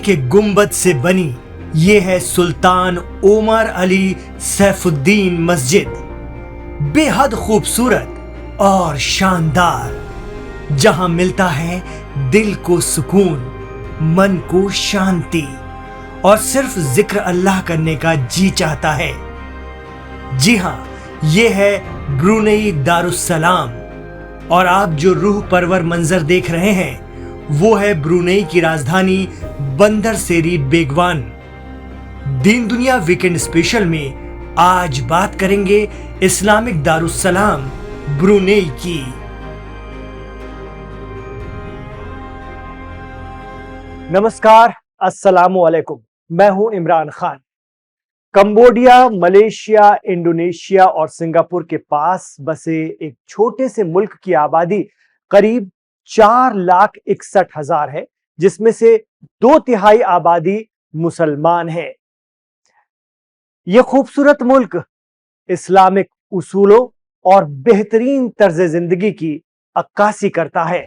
के गुंबद से बनी ये है सुल्तान ओमर अली सैफुद्दीन मस्जिद। बेहद खूबसूरत और शानदार, जहां मिलता है दिल को सुकून, मन को शांति और सिर्फ जिक्र अल्लाह करने का जी चाहता है। जी हां, ये है ब्रुनेई दारुस्सलाम और आप जो रूह परवर मंजर देख रहे हैं वो है ब्रुनेई की राजधानी बंदर सेरी बेगवान। दीन दुनिया वीकेंड स्पेशल में आज बात करेंगे इस्लामिक दारुस्सलाम ब्रुनेई की। नमस्कार, अस्सलामु अलैकुम। मैं हूं Imran Khan. Cambodia, Malaysia, Indonesia और सिंगापुर के पास बसे एक छोटे से मुल्क की आबादी करीब 4,61,000 है, जिसमें से 2/3 आबादी मुसलमान है। यह खूबसूरत मुल्क इस्लामिक उसूलों और बेहतरीन तर्ज जिंदगी की अक्कासी करता है।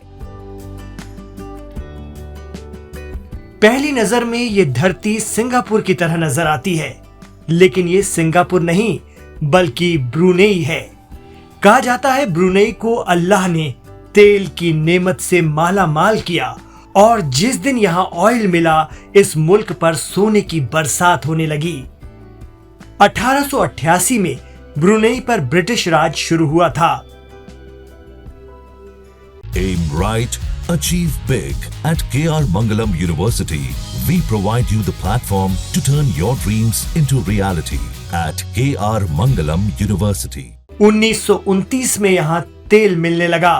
पहली नजर में यह धरती सिंगापुर की तरह नजर आती है, लेकिन यह सिंगापुर नहीं बल्कि ब्रुनेई है। कहा जाता है ब्रुनेई को अल्लाह ने तेल की नेमत से माला माल किया और जिस दिन यहां ऑयल मिला इस मुल्क पर सोने की बरसात होने लगी। 1888 में ब्रुनेई पर ब्रिटिश राज शुरू हुआ था। Aim right, achieve big. At KR Mangalam University, we provide you the platform to turn your dreams into reality. At KR Mangalam University. 1929 में यहाँ तेल मिलने लगा।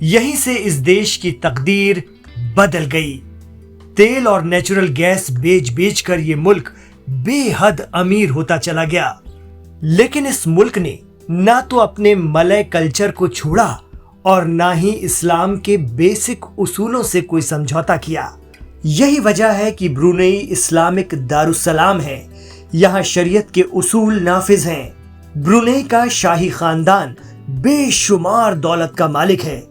यहीं से इस देश की तकदीर बदल गई। तेल और नेचुरल गैस बेच बेच कर ये मुल्क बेहद अमीर होता चला गया। लेकिन इस मुल्क ने ना तो अपने मलय कल्चर को छोड़ा और ना ही इस्लाम के बेसिक उसूलों से कोई समझौता किया। यही वजह है कि ब्रुनेई इस्लामिक दारुस्सलाम है। यहाँ शरीयत के उसूल नाफिज हैं। ब्रुनेई का शाही खानदान बेशुमार दौलत का मालिक है।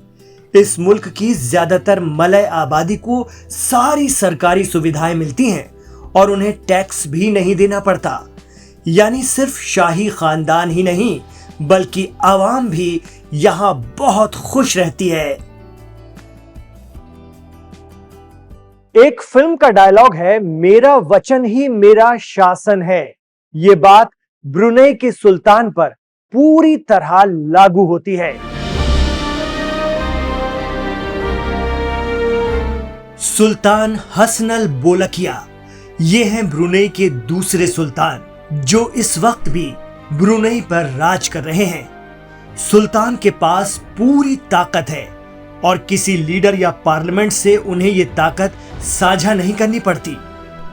इस मुल्क की ज्यादातर मलय आबादी को सारी सरकारी सुविधाएं मिलती हैं और उन्हें टैक्स भी नहीं देना पड़ता। यानी सिर्फ शाही खानदान ही नहीं बल्कि आवाम भी यहां बहुत खुश रहती है। एक फिल्म का डायलॉग है, मेरा वचन ही मेरा शासन है। ये बात ब्रुनेई के सुल्तान पर पूरी तरह लागू होती है। सुल्तान हसनल बोलकिया ये हैं ब्रुनेई के दूसरे सुल्तान, जो इस वक्त भी ब्रुनेई पर राज कर रहे हैं। सुल्तान के पास पूरी ताकत है और किसी लीडर या पार्लियामेंट से उन्हें यह ताकत साझा नहीं करनी पड़ती।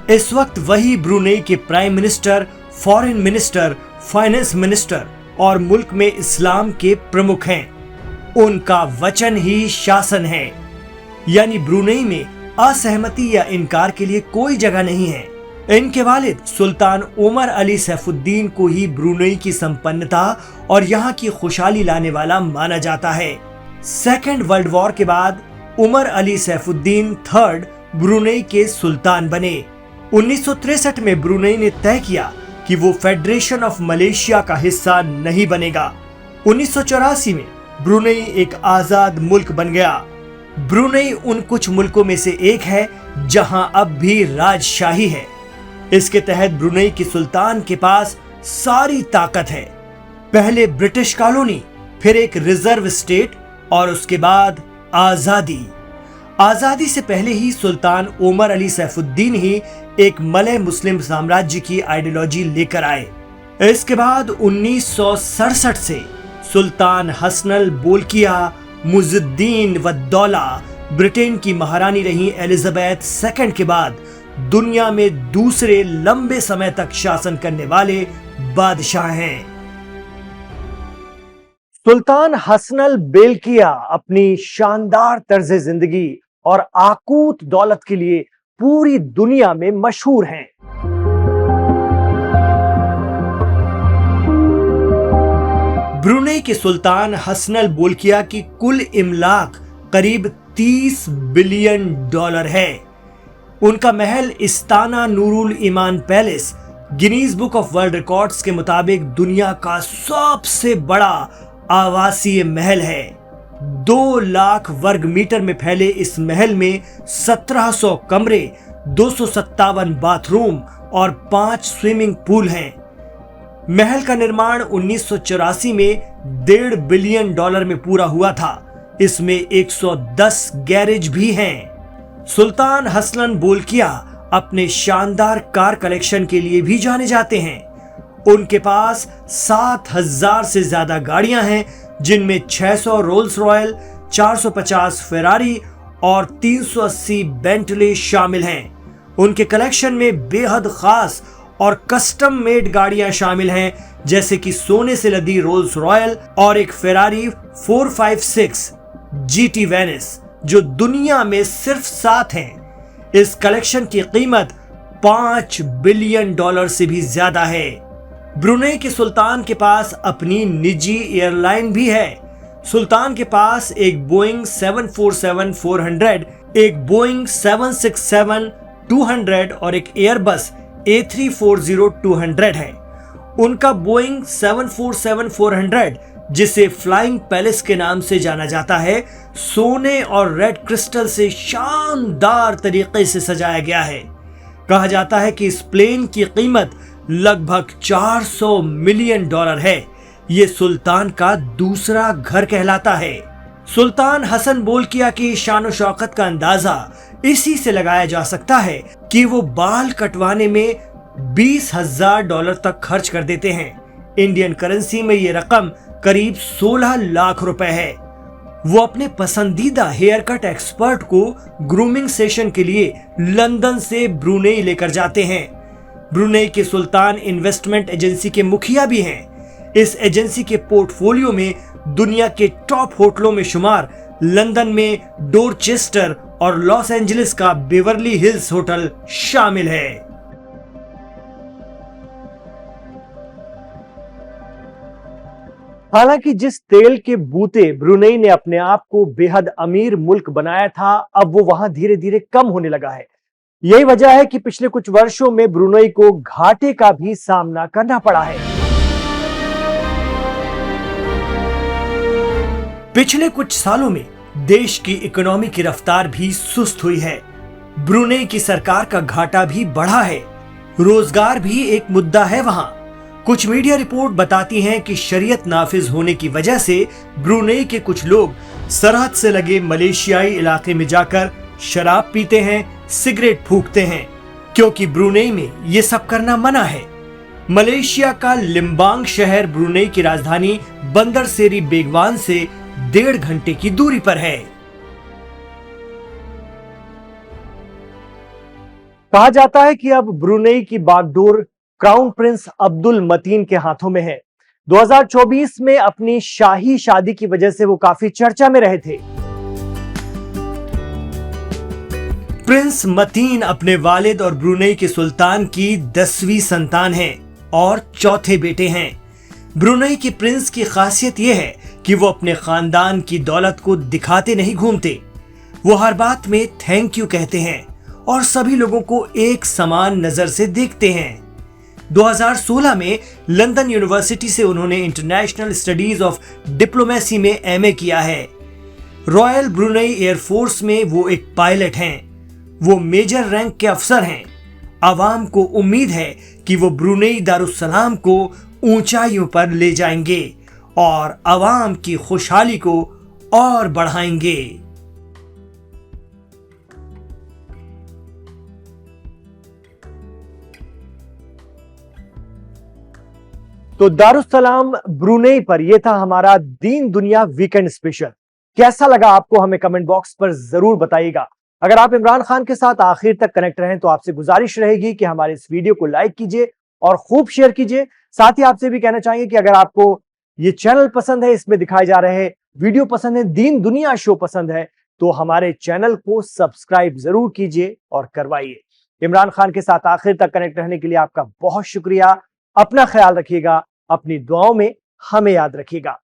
इस वक्त वही ब्रुनेई के prime minister, foreign minister, finance minister और मुल्क में इस्लाम के प्रमुख हैं। उनका वचन ही शासन है। यानी ब्रुनेई में असहमति या इनकार के लिए कोई जगह नहीं है। इनके वालिद सुल्तान ओमर अली सैफुद्दीन को ही ब्रुनेई की संपन्नता और यहाँ की खुशहाली लाने वाला माना जाता है। सेकेंड वर्ल्ड वॉर के बाद उमर अली सैफुद्दीन थर्ड ब्रुनेई के सुल्तान बने। 1963 में ब्रुनेई ने तय किया कि वो फेडरेशन ऑफ मलेशिया का हिस्सा नहीं बनेगा। 1984 में ब्रुनेई एक आजाद मुल्क बन गया। ब्रुनेई उन कुछ मुल्कों में से एक है जहां अब भी राजशाही है। इसके तहत ब्रुनेई के सुल्तान के पास सारी ताकत है। पहले ब्रिटिश कॉलोनी, फिर एक रिजर्व स्टेट और उसके बाद आजादी। आजादी से पहले ही सुल्तान ओमर अली सैफुद्दीन ही एक मलय मुस्लिम साम्राज्य की आइडियोलॉजी लेकर आए। इसके बाद 1967 से सुल्तान हसनल बोलकिया मुइजुद्दीन व दौला ब्रिटेन की महारानी रही एलिजाबेथ सेकंड के बाद दुनिया में दूसरे लंबे समय तक शासन करने वाले बादशाह हैं। सुल्तान हसनल बेलकिया अपनी शानदार तर्ज जिंदगी और आकूत दौलत के लिए पूरी दुनिया में मशहूर हैं। ब्रुनेई के सुल्तान हसनल बोलकिया की कुल इमलाक करीब $30 बिलियन है। उनका महल Istana Nurul Iman palace Guinness Book of World Records के मुताबिक दुनिया का सबसे बड़ा आवासीय महल है। 2 लाख वर्ग मीटर में फैले इस महल में 1700 कमरे, 257 बाथरूम और 5 स्विमिंग पूल हैं। महल का निर्माण 1984 में $1.5 बिलियन में पूरा हुआ था। इसमें 110 गैरेज भी हैं। सुल्तान हसन बोल्किया अपने शानदार कार कलेक्शन के लिए भी जाने जाते हैं। उनके पास 7000 से ज्यादा गाड़ियां हैं, जिनमें 600 रोल्स रॉयल, 450 फेरारी और 380 बेंटले शामिल हैं। उनके कलेक्शन में बेहद खास और कस्टम मेड गाड़ियां शामिल हैं, जैसे कि सोने से लदी रोल्स रॉयल और एक फेरारी 456 GT वेनिस, जो दुनिया में सिर्फ 7 हैं। इस कलेक्शन की कीमत $5 बिलियन से भी ज्यादा है। ब्रुनेई के सुल्तान के पास अपनी निजी एयरलाइन भी है। सुल्तान के पास एक बोइंग 747-400, एक बोइंग 767-200 और एक एयरबस A340-200 है। उनका बोइंग 747-400, जिसे फ्लाइंग पैलेस के नाम से जाना जाता है, सोने और रेड क्रिस्टल से शानदार तरीके से सजाया गया है। कहा जाता है कि इस प्लेन की कीमत लगभग $400 मिलियन है। ये सुल्तान का दूसरा घर कहलाता है। सुल्तान हसन बोल्किया की शान और शौकत का अंदाजा इसी से लगाया जा सकता है कि वो बाल कटवाने में $20,000 तक खर्च कर देते हैं। इंडियन करेंसी में ये रकम करीब 16 लाख रुपए है। वो अपने पसंदीदा हेयर कट एक्सपर्ट को ग्रूमिंग सेशन के लिए लंदन से ब्रुनेई लेकर जाते हैं। ब्रुनेई के सुल्तान इन्वेस्टमेंट एजेंसी के मुखिया भी हैं। इस एजेंसी के पोर्टफोलियो में दुनिया के टॉप होटलों में शुमार लंदन में डोरचेस्टर और लॉस एंजलिस का बेवर्ली हिल्स होटल शामिल है। हालांकि जिस तेल के बूते ब्रुनेई ने अपने आप को बेहद अमीर मुल्क बनाया था, अब वो वहां धीरे धीरे कम होने लगा है। यही वजह है कि पिछले कुछ वर्षों में ब्रुनेई को घाटे का भी सामना करना पड़ा है। पिछले कुछ सालों में देश की इकोनॉमी की रफ्तार भी सुस्त हुई है। ब्रुनेई की सरकार का घाटा भी बढ़ा है। रोजगार भी एक मुद्दा है वहां। कुछ मीडिया रिपोर्ट बताती हैं कि शरीयत नाफिज होने की वजह से ब्रुनेई के कुछ लोग सरहद से लगे मलेशियाई इलाके में जाकर शराब पीते हैं, सिगरेट फूंकते हैं, क्योंकि ब्रुनेई में ये सब करना मना है। मलेशिया का लिम्बांग शहर ब्रुनेई की राजधानी बंदर सेरी बेगवान से 1.5 घंटे की दूरी पर है। कहा जाता है कि अब ब्रुनेई की बागडोर क्राउन प्रिंस अब्दुल मतीन के हाथों में है। 2024 में अपनी शाही शादी की वजह से वो काफी चर्चा में रहे थे। प्रिंस मतीन अपने वालिद और ब्रुनेई के सुल्तान की 10वीं संतान हैं और चौथे बेटे हैं। ब्रुनेई के प्रिंस की खासियत यह है कि वो अपने खानदान की दौलत को दिखाते नहीं घूमते। वो हर बात में थैंक यू कहते हैं और सभी लोगों को एक समान नजर से देखते हैं। 2016 में लंदन यूनिवर्सिटी से उन्होंने इंटरनेशनल स्टडीज ऑफ डिप्लोमेसी में एमए किया है। रॉयल ब्रुनेई एयरफोर्स में वो एक पायलट हैं। वो मेजर रैंक के अफसर हैं। आवाम को उम्मीद है कि वो ब्रुनेई दारुस्सलाम को ऊंचाइयों पर ले जाएंगे और आवाम की खुशहाली को और बढ़ाएंगे। तो दारुस्सलाम ब्रुनेई पर यह था हमारा दीन दुनिया वीकेंड स्पेशल। कैसा लगा आपको हमें कमेंट बॉक्स पर जरूर बताइएगा। अगर आप इमरान खान के साथ आखिर तक कनेक्ट रहें तो आपसे गुजारिश रहेगी कि हमारे इस वीडियो को लाइक कीजिए और खूब शेयर कीजिए। साथ ही आपसे भी कहना चाहेंगे कि अगर आपको ये चैनल पसंद है, इसमें दिखाए जा रहे वीडियो पसंद है, दीन दुनिया शो पसंद है, तो हमारे चैनल को सब्सक्राइब जरूर कीजिए और करवाइए। इमरान खान के साथ आखिर तक कनेक्ट रहने के लिए आपका बहुत शुक्रिया। अपना ख्याल रखिएगा, अपनी दुआओं में हमें याद रखिएगा।